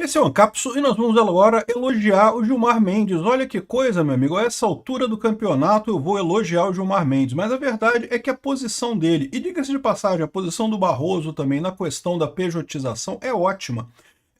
Esse é o Ancapso e nós vamos agora elogiar o Gilmar Mendes. Olha que coisa, meu amigo, a essa altura do campeonato eu vou elogiar o Gilmar Mendes, mas a verdade é que a posição dele, e diga-se de passagem, a posição do Barroso também na questão da pejotização é ótima.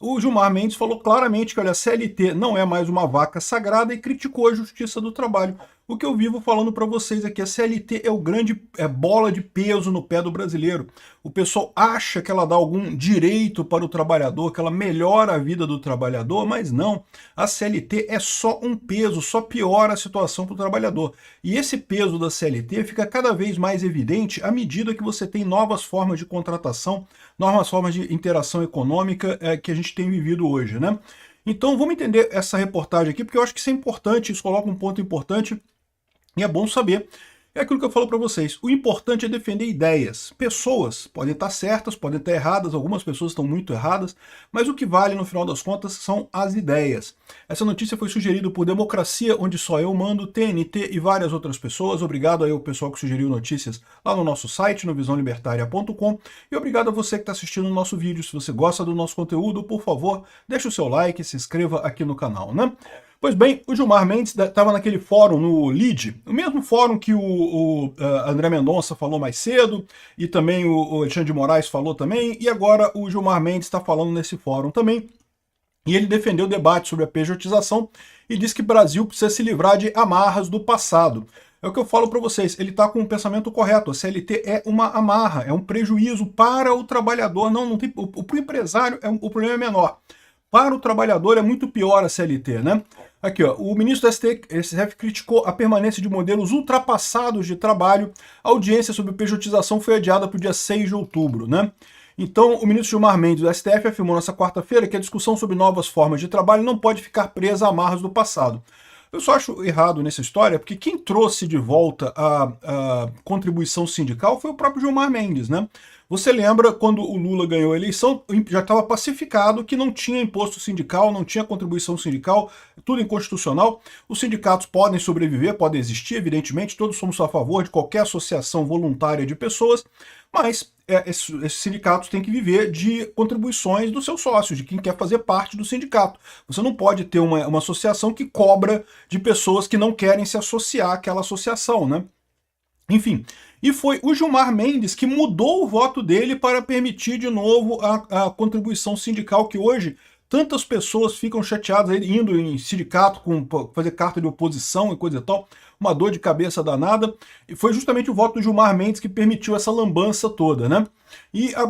O Gilmar Mendes falou claramente que olha, a CLT não é mais uma vaca sagrada e criticou a Justiça do Trabalho. O que eu vivo falando para vocês é que a CLT é o grande bola de peso no pé do brasileiro. O pessoal acha que ela dá algum direito para o trabalhador, que ela melhora a vida do trabalhador, mas não. A CLT é só um peso, só piora a situação para o trabalhador. E esse peso da CLT fica cada vez mais evidente à medida que você tem novas formas de contratação, novas formas de interação econômica que a gente tem vivido hoje, né? Então vamos entender essa reportagem aqui, porque eu acho que isso é importante, isso coloca um ponto importante e é bom saber. É aquilo que eu falo para vocês, o importante é defender ideias. Pessoas podem estar certas, podem estar erradas, algumas pessoas estão muito erradas, mas o que vale no final das contas são as ideias. Essa notícia foi sugerida por Democracia, onde só eu mando, TNT e várias outras pessoas. Obrigado aí ao pessoal que sugeriu notícias lá no nosso site, no visãolibertaria.com, e obrigado a você que está assistindo o nosso vídeo. Se você gosta do nosso conteúdo, por favor, deixe o seu like e se inscreva aqui no canal, né? Pois bem, o Gilmar Mendes estava naquele fórum no LEAD, o mesmo fórum que o André Mendonça falou mais cedo, e também o Alexandre de Moraes falou também, e agora o Gilmar Mendes está falando nesse fórum também. E ele defendeu o debate sobre a pejotização e disse que o Brasil precisa se livrar de amarras do passado. É o que eu falo para vocês, ele está com o pensamento correto, a CLT é uma amarra, é um prejuízo para o trabalhador, não tem, para o empresário o problema é menor. Para o trabalhador é muito pior a CLT, né? Aqui, ó, o ministro do STF criticou a permanência de modelos ultrapassados de trabalho. A audiência sobre pejotização foi adiada para o dia 6 de outubro, né? Então, o ministro Gilmar Mendes do STF afirmou nessa quarta-feira que a discussão sobre novas formas de trabalho não pode ficar presa a amarras do passado. Eu só acho errado nessa história, porque quem trouxe de volta a contribuição sindical foi o próprio Gilmar Mendes, né? Você lembra quando o Lula ganhou a eleição, já estava pacificado que não tinha imposto sindical, não tinha contribuição sindical, tudo inconstitucional. Os sindicatos podem sobreviver, podem existir, evidentemente, todos somos a favor de qualquer associação voluntária de pessoas, mas esses sindicatos têm que viver de contribuições dos seus sócios, de quem quer fazer parte do sindicato. Você não pode ter uma associação que cobra de pessoas que não querem se associar àquela associação, né? Enfim, e foi o Gilmar Mendes que mudou o voto dele para permitir de novo a contribuição sindical, que hoje tantas pessoas ficam chateadas indo em sindicato fazer carta de oposição e coisa e tal, uma dor de cabeça danada, e foi justamente o voto do Gilmar Mendes que permitiu essa lambança toda, né?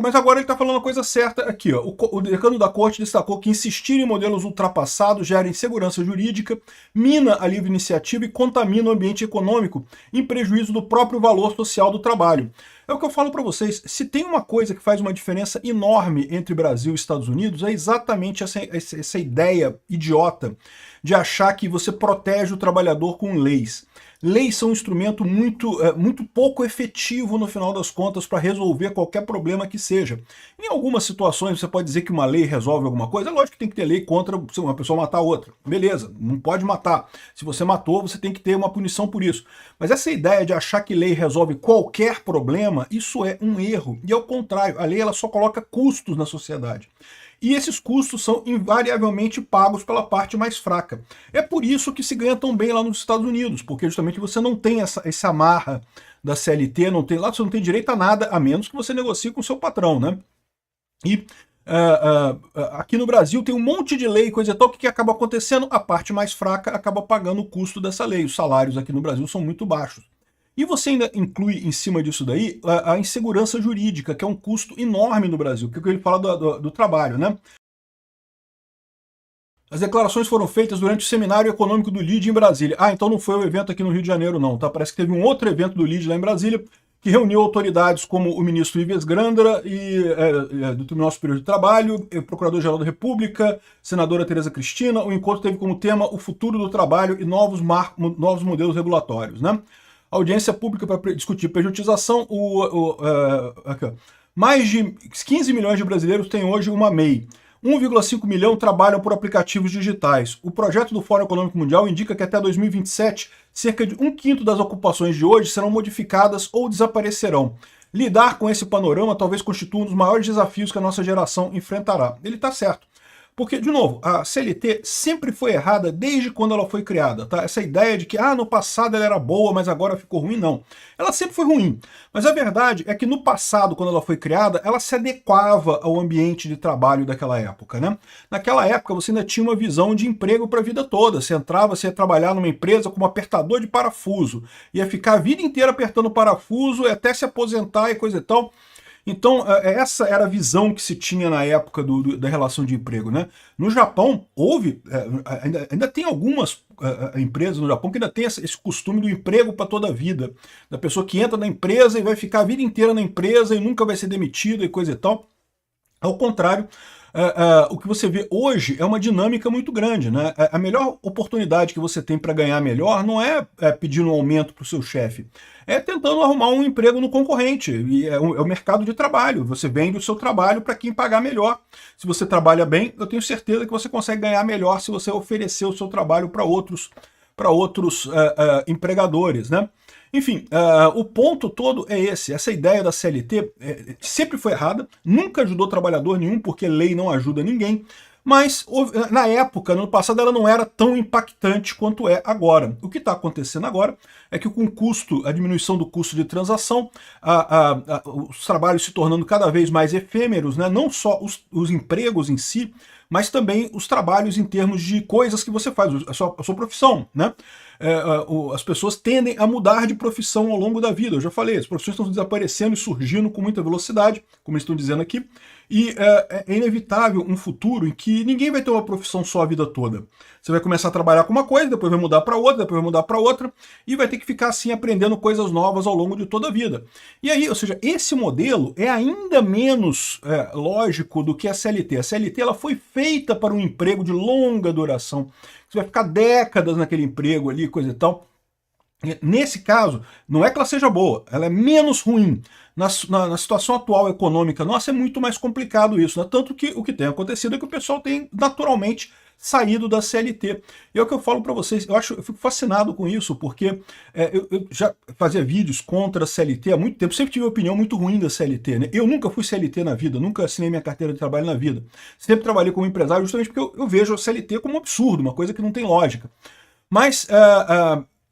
Mas agora ele está falando a coisa certa aqui, ó. O decano da corte destacou que insistir em modelos ultrapassados gera insegurança jurídica, mina a livre iniciativa e contamina o ambiente econômico, em prejuízo do próprio valor social do trabalho. É o que eu falo para vocês, se tem uma coisa que faz uma diferença enorme entre Brasil e Estados Unidos, é exatamente essa ideia idiota de achar que você protege o trabalhador com leis. Leis são um instrumento muito pouco efetivo, no final das contas, para resolver qualquer problema que seja. Em algumas situações, você pode dizer que uma lei resolve alguma coisa. É lógico que tem que ter lei contra uma pessoa matar outra. Beleza, não pode matar. Se você matou, você tem que ter uma punição por isso. Mas essa ideia de achar que lei resolve qualquer problema, isso é um erro. E ao contrário, a lei ela só coloca custos na sociedade. E esses custos são invariavelmente pagos pela parte mais fraca. É por isso que se ganha tão bem lá nos Estados Unidos, porque justamente você não tem essa amarra da CLT, lá você não tem direito a nada, a menos que você negocie com o seu patrão, né? E aqui no Brasil tem um monte de lei, coisa e tal, que acaba acontecendo? A parte mais fraca acaba pagando o custo dessa lei. Os salários aqui no Brasil são muito baixos. E você ainda inclui em cima disso daí a insegurança jurídica, que é um custo enorme no Brasil, que é o que ele fala do trabalho, né? As declarações foram feitas durante o Seminário Econômico do LEAD em Brasília. Ah, então não foi o evento aqui no Rio de Janeiro não, tá? Parece que teve um outro evento do LEAD lá em Brasília, que reuniu autoridades como o ministro Ives Grandra do Tribunal Superior de Trabalho, o Procurador-Geral da República, senadora Tereza Cristina. O encontro teve como tema o futuro do trabalho e novos modelos regulatórios, né? Audiência pública para discutir pejotização. Mais de 15 milhões de brasileiros têm hoje uma MEI. 1,5 milhão trabalham por aplicativos digitais. O projeto do Fórum Econômico Mundial indica que até 2027, cerca de 1/5 das ocupações de hoje serão modificadas ou desaparecerão. Lidar com esse panorama talvez constitua um dos maiores desafios que a nossa geração enfrentará. Ele está certo. Porque, de novo, a CLT sempre foi errada desde quando ela foi criada, tá? Essa ideia de que, no passado ela era boa, mas agora ficou ruim, não. Ela sempre foi ruim. Mas a verdade é que no passado, quando ela foi criada, ela se adequava ao ambiente de trabalho daquela época, né? Naquela época, você ainda tinha uma visão de emprego para a vida toda. Você entrava, você ia trabalhar numa empresa como apertador de parafuso. Ia ficar a vida inteira apertando parafuso até se aposentar e coisa e tal. Então, essa era a visão que se tinha na época da relação de emprego, né? No Japão, ainda tem algumas empresas no Japão que ainda tem esse costume do emprego para toda a vida. Da pessoa que entra na empresa e vai ficar a vida inteira na empresa e nunca vai ser demitida e coisa e tal. Ao contrário, o que você vê hoje é uma dinâmica muito grande, né? A melhor oportunidade que você tem para ganhar melhor não é pedindo um aumento para o seu chefe, é tentando arrumar um emprego no concorrente. E é o mercado de trabalho. Você vende o seu trabalho para quem pagar melhor. Se você trabalha bem, eu tenho certeza que você consegue ganhar melhor se você oferecer o seu trabalho para outros empregadores, né? Enfim, o ponto todo é esse. Essa ideia da CLT sempre foi errada, nunca ajudou trabalhador nenhum, porque lei não ajuda ninguém, mas na época, no passado, ela não era tão impactante quanto é agora. O que está acontecendo agora é que com a diminuição do custo de transação, os trabalhos se tornando cada vez mais efêmeros, né? Não só os empregos em si, mas também os trabalhos em termos de coisas que você faz, a sua profissão, né? As pessoas tendem a mudar de profissão ao longo da vida. Eu já falei, as profissões estão desaparecendo e surgindo com muita velocidade, como eles estão dizendo aqui, e é inevitável um futuro em que ninguém vai ter uma profissão só a vida toda. Você vai começar a trabalhar com uma coisa, depois vai mudar para outra, depois vai mudar para outra, e vai ter que ficar assim aprendendo coisas novas ao longo de toda a vida. E aí, ou seja, esse modelo é ainda menos lógico do que a CLT. A CLT ela foi feita para um emprego de longa duração. Você vai ficar décadas naquele emprego ali, coisa e tal. Nesse caso, não é que ela seja boa, ela é menos ruim. Na situação atual econômica nossa, é muito mais complicado isso, né? Tanto que o que tem acontecido é que o pessoal tem naturalmente saído da CLT. E é o que eu falo para vocês, eu fico fascinado com isso, porque eu já fazia vídeos contra a CLT há muito tempo, sempre tive uma opinião muito ruim da CLT, né? Eu nunca fui CLT na vida, nunca assinei minha carteira de trabalho na vida. Sempre trabalhei como empresário justamente porque eu vejo a CLT como um absurdo, uma coisa que não tem lógica. Mas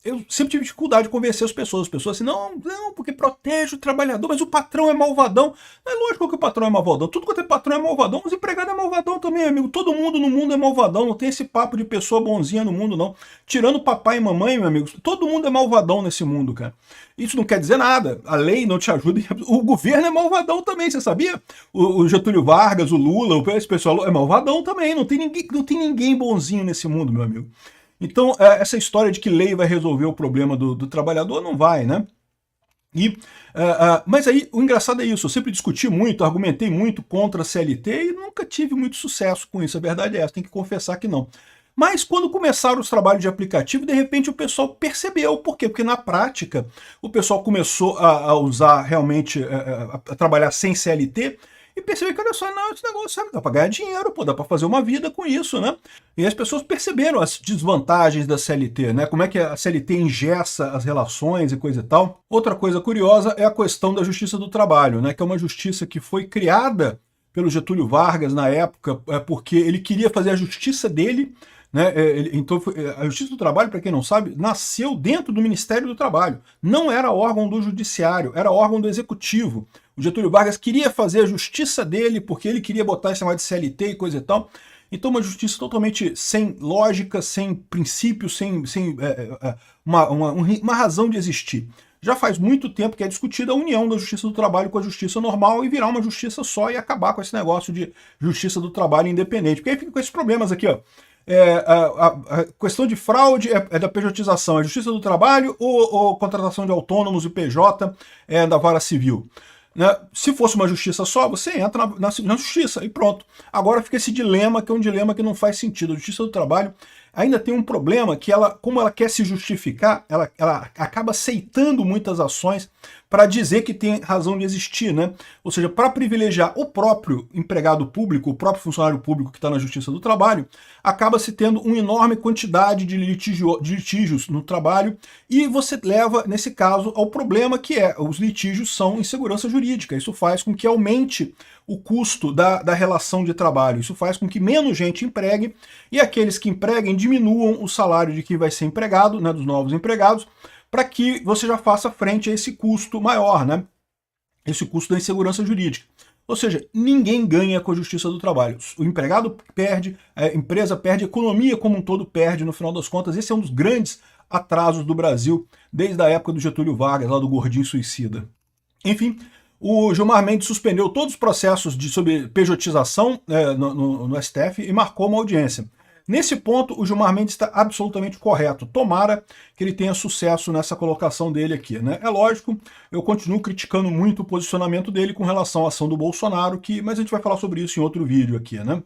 eu sempre tive dificuldade de convencer as pessoas assim, não, porque protege o trabalhador, mas o patrão é malvadão. Não é lógico que o patrão é malvadão, tudo quanto é patrão é malvadão, os empregados é malvadão também, amigo. Todo mundo no mundo é malvadão, não tem esse papo de pessoa bonzinha no mundo, não. Tirando papai e mamãe, meu amigo, todo mundo é malvadão nesse mundo, cara. Isso não quer dizer nada, a lei não te ajuda, o governo é malvadão também, você sabia? O Getúlio Vargas, o Lula, esse pessoal é malvadão também, não tem ninguém bonzinho nesse mundo, meu amigo. Então, essa história de que lei vai resolver o problema do trabalhador não vai, né? Mas aí, o engraçado é isso, eu sempre discuti muito, argumentei muito contra a CLT e nunca tive muito sucesso com isso, a verdade é essa, tem que confessar que não. Mas quando começaram os trabalhos de aplicativo, de repente o pessoal percebeu. Por quê? Porque na prática, o pessoal começou a usar realmente, a trabalhar sem CLT, e perceber que, olha só, não, esse negócio sabe, dá para ganhar dinheiro, pô, dá para fazer uma vida com isso, né? E as pessoas perceberam as desvantagens da CLT, né? Como é que a CLT engessa as relações e coisa e tal. Outra coisa curiosa é a questão da Justiça do Trabalho, né? Que é uma justiça que foi criada pelo Getúlio Vargas na época, porque ele queria fazer a justiça dele, né? Então, a Justiça do Trabalho, para quem não sabe, nasceu dentro do Ministério do Trabalho. Não era órgão do Judiciário, era órgão do Executivo. O Getúlio Vargas queria fazer a justiça dele, porque ele queria botar esse negócio de CLT e coisa e tal. Então, uma justiça totalmente sem lógica, sem princípio, sem uma razão de existir. Já faz muito tempo que é discutida a união da Justiça do Trabalho com a Justiça normal e virar uma justiça só e acabar com esse negócio de Justiça do Trabalho independente. Porque aí fica com esses problemas aqui, ó. A questão de fraude é da pejotização, é Justiça do Trabalho ou contratação de autônomos e PJ da vara civil. Né? Se fosse uma justiça só, você entra na justiça e pronto. Agora fica esse dilema, que é um dilema que não faz sentido. A Justiça do Trabalho ainda tem um problema que ela, como ela quer se justificar, ela acaba aceitando muitas ações para dizer que tem razão de existir, né? Ou seja, para privilegiar o próprio empregado público, o próprio funcionário público que está na Justiça do Trabalho, acaba se tendo uma enorme quantidade de litígios no trabalho, e você leva, nesse caso, ao problema que é, os litígios são insegurança jurídica. Isso faz com que aumente o custo da relação de trabalho. Isso faz com que menos gente empregue, e aqueles que empreguem diminuam o salário de quem vai ser empregado, né, dos novos empregados, para que você já faça frente a esse custo maior, né? Esse custo da insegurança jurídica. Ou seja, ninguém ganha com a Justiça do Trabalho. O empregado perde, a empresa perde, a economia como um todo perde, no final das contas. Esse é um dos grandes atrasos do Brasil, desde a época do Getúlio Vargas, lá do gordinho suicida. Enfim, o Gilmar Mendes suspendeu todos os processos sobre pejotização no STF e marcou uma audiência. Nesse ponto, o Gilmar Mendes está absolutamente correto. Tomara que ele tenha sucesso nessa colocação dele aqui, né? É lógico, eu continuo criticando muito o posicionamento dele com relação à ação do Bolsonaro, mas a gente vai falar sobre isso em outro vídeo aqui, né?